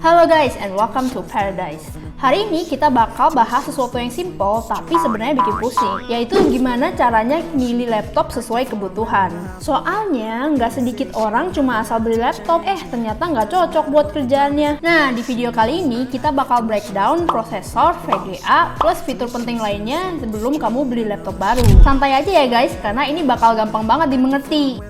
Halo guys, and welcome to Paradise. Hari ini kita bakal bahas sesuatu yang simple tapi sebenarnya bikin pusing, yaitu gimana caranya milih laptop sesuai kebutuhan. Soalnya nggak sedikit orang cuma asal beli laptop, ternyata nggak cocok buat kerjaannya. Nah, di video kali ini kita bakal breakdown prosesor, VGA, plus fitur penting lainnya sebelum kamu beli laptop baru. Santai aja ya guys, karena ini bakal gampang banget dimengerti.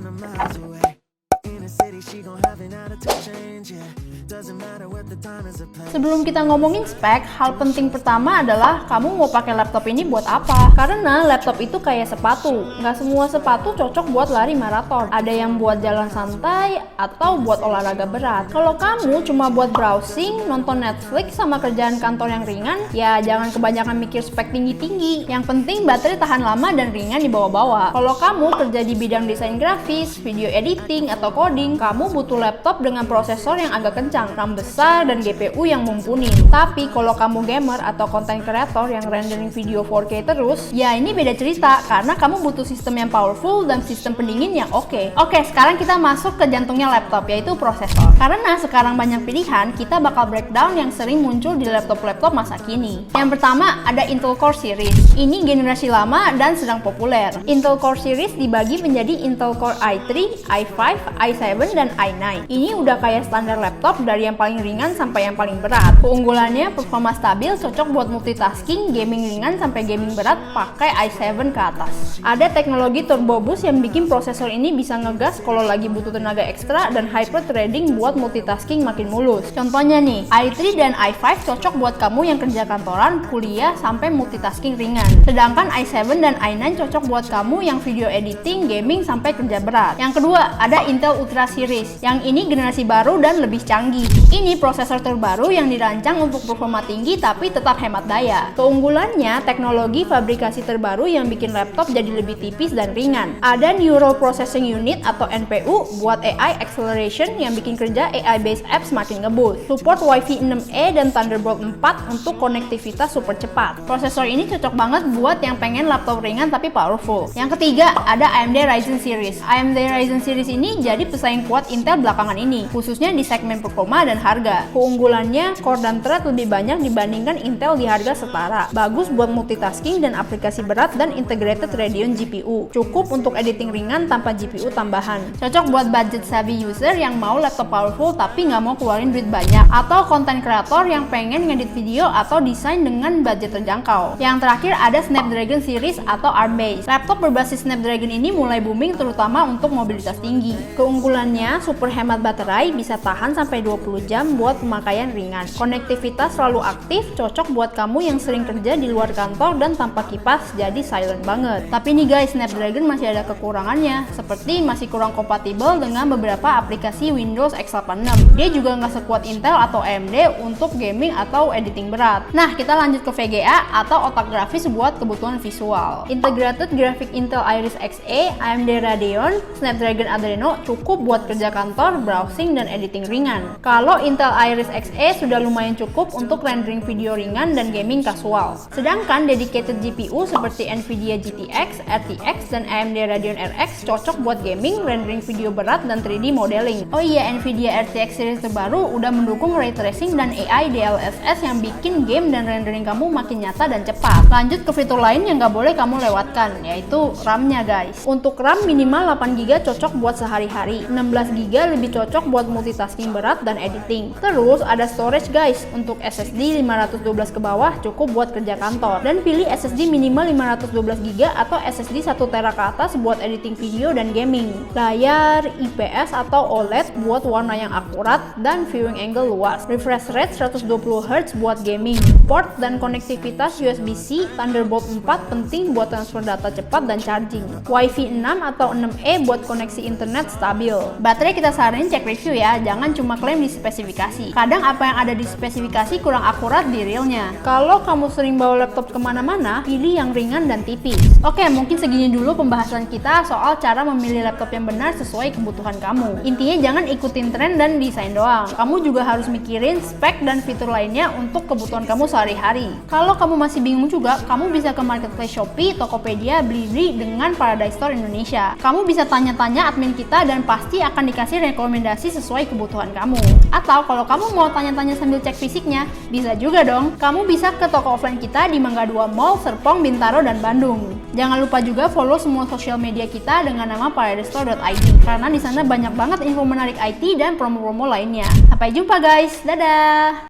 Sebelum kita ngomongin spek, hal penting pertama adalah kamu mau pakai laptop ini buat apa? Karena laptop itu kayak sepatu, nggak semua sepatu cocok buat lari maraton. Ada yang buat jalan santai atau buat olahraga berat. Kalau kamu cuma buat browsing, nonton Netflix sama kerjaan kantor yang ringan, ya jangan kebanyakan mikir spek tinggi-tinggi. Yang penting baterai tahan lama dan ringan dibawa-bawa. Kalau kamu kerja di bidang desain grafis, video editing, atau coding, kamu butuh laptop dengan prosesor yang agak kencang, RAM besar, dan GPU yang mumpuni. Tapi kalau kamu gamer atau content creator yang rendering video 4K terus, ya ini beda cerita karena kamu butuh sistem yang powerful dan sistem pendingin yang oke. Oke, sekarang kita masuk ke jantungnya laptop, yaitu prosesor. Karena sekarang banyak pilihan, kita bakal breakdown yang sering muncul di laptop-laptop masa kini. Yang pertama ada Intel Core Series. Ini generasi lama dan sedang populer. Intel Core Series dibagi menjadi Intel Core i3, i5, i7, dan i9. Ini udah kayak standar laptop dari yang paling ringan sampai yang paling berat. Keunggulannya performa stabil, cocok buat multitasking, gaming ringan sampai gaming berat pakai i7 ke atas. Ada teknologi turbo boost yang bikin prosesor ini bisa ngegas kalau lagi butuh tenaga ekstra, dan hyper threading buat multitasking makin mulus. Contohnya nih, i3 dan i5 cocok buat kamu yang kerja kantoran, kuliah, sampai multitasking ringan. Sedangkan i7 dan i9 cocok buat kamu yang video editing, gaming, sampai kerja berat. Yang kedua, ada Intel Ultra Series. Yang ini generasi baru dan lebih canggih. Ini prosesor terbaru yang dirancang untuk performa tinggi tapi tetap hemat daya. Keunggulannya, teknologi fabrikasi terbaru yang bikin laptop jadi lebih tipis dan ringan. Ada Neural Processing Unit atau NPU buat AI acceleration yang bikin kerja AI-based apps makin ngeboost. Support Wi-Fi 6E dan Thunderbolt 4 untuk konektivitas super cepat. Prosesor ini cocok banget buat yang pengen laptop ringan tapi powerful. Yang ketiga, ada AMD Ryzen Series. AMD Ryzen Series ini jadi pesaing kuat Intel belakangan ini, khususnya di segmen performa dan harga. Keunggulannya, core dan thread lebih banyak dibandingkan Intel di harga setara. Bagus buat multitasking dan aplikasi berat, dan integrated Radeon GPU. Cukup untuk editing ringan tanpa GPU tambahan. Cocok buat budget savvy user yang mau laptop powerful tapi nggak mau keluarin duit banyak, atau content creator yang pengen ngedit video atau desain dengan budget terjangkau. Yang terakhir ada Snapdragon Series atau ARM-based. Laptop berbasis Snapdragon ini mulai booming terutama untuk mobilitas tinggi. Keunggulannya, super hemat baterai, bisa tahan sampai 20 jam buat pemakaian ringan. Konektivitas selalu aktif, cocok buat kamu yang sering kerja di luar kantor dan tanpa kipas, jadi silent banget. Tapi nih guys, Snapdragon masih ada kekurangannya, seperti masih kurang kompatibel dengan beberapa aplikasi Windows x86. Dia juga nggak sekuat Intel atau AMD untuk gaming atau editing berat. Nah, kita lanjut ke VGA atau otak grafis buat kebutuhan visual. Integrated Graphic Intel Iris Xe, AMD Radeon, Snapdragon Adreno cukup buat kerja kantor, browsing, dan editing ringan. Kalau Intel Iris Xe sudah lumayan cukup untuk rendering video ringan dan gaming casual. Sedangkan dedicated GPU seperti Nvidia GTX, RTX, dan AMD Radeon RX cocok buat gaming, rendering video berat, dan 3D modeling. Oh iya, Nvidia RTX series terbaru udah mendukung ray tracing dan AI DLSS yang bikin game dan rendering kamu makin nyata dan cepat. Lanjut ke fitur lain yang nggak boleh kamu lewatkan, yaitu RAM-nya guys. Untuk RAM minimal 8GB cocok buat sehari-hari, 16GB lebih cocok buat multitasking berat dan editing. Terus ada storage guys. Untuk SSD 512 ke bawah cukup buat kerja kantor, dan pilih SSD minimal 512GB atau SSD 1TB ke atas buat editing video dan gaming. Layar IPS atau OLED buat warna yang akurat dan viewing angle luas. Refresh rate 120Hz buat gaming. Port dan konektivitas USB-C, Thunderbolt 4 penting buat transfer data cepat dan charging. Wi-Fi 6 atau 6E buat koneksi internet stabil. Baterai kita saranin cek review ya, jangan cuma klaim di spesifikasi. Kadang apa yang ada di spesifikasi kurang akurat di realnya. Kalau kamu sering bawa laptop kemana-mana, pilih yang ringan dan tipis. Oke, mungkin segini dulu pembahasan kita soal cara memilih laptop yang benar sesuai kebutuhan kamu. Intinya jangan ikutin tren dan desain doang. Kamu juga harus mikirin spek dan fitur lainnya untuk kebutuhan kamu sehari-hari. Kalau kamu masih bingung juga, kamu bisa ke marketplace Shopee, Tokopedia, Blibli dengan Paradise Store Indonesia. Kamu bisa tanya-tanya admin kita dan pasti akan dikasih rekomendasi sesuai kebutuhan kamu. Atau kalau kamu mau tanya-tanya sambil cek fisiknya, bisa juga dong. Kamu bisa ke toko offline kita di Mangga 2 Mall, Serpong, Bintaro, dan Bandung. Jangan lupa juga follow semua sosial media kita dengan nama paradisestore.id karena di sana banyak banget info menarik IT dan promo-promo lainnya. Sampai jumpa guys, dadah!